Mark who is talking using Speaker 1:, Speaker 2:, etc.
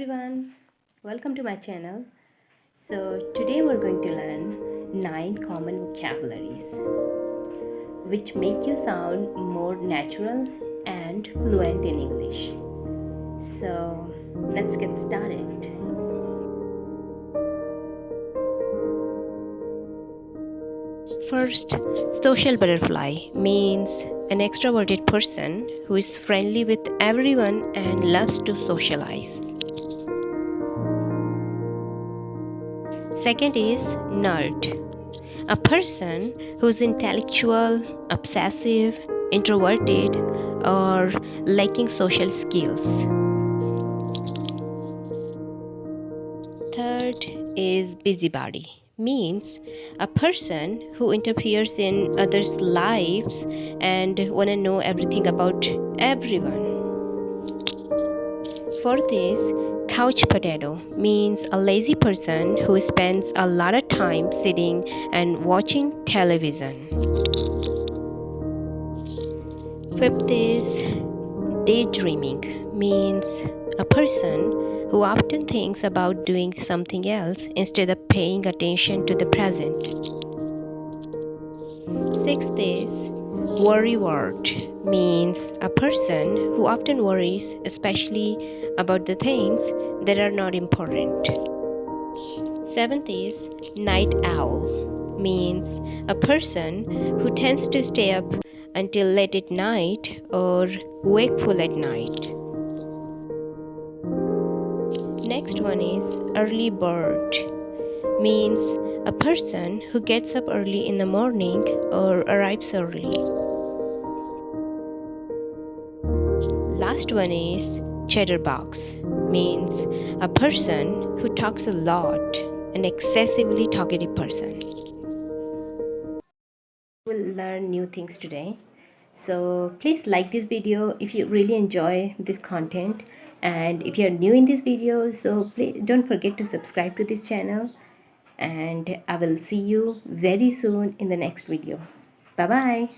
Speaker 1: everyone, welcome to my channel. So, today we're going to learn 9 common vocabularies which make you sound more natural and fluent in English. So, let's get started. First, social butterfly means an extroverted person who is friendly with everyone and loves to socialize. Second is nerd, a person who's intellectual, obsessive, introverted, or lacking social skills. Third is busybody, means a person who interferes in others' lives and want to know everything about everyone. Fourth is couch potato, means a lazy person who spends a lot of time sitting and watching television. Fifth is daydreaming, means a person who often thinks about doing something else instead of paying attention to the present. Sixth is Worrywart, means a person who often worries, especially about the things that are not important. Seventh is night owl, means a person who tends to stay up until late at night or wakeful at night. Next one is early bird, means a person who gets up early in the morning or arrives early. Last one is Chatterbox, means a person who talks a lot, an excessively talkative person. We'll learn new things today. So please like this video if you really enjoy this content, and if you're new in this video, so please don't forget to subscribe to this channel, and I will see you very soon in the next video. Bye bye.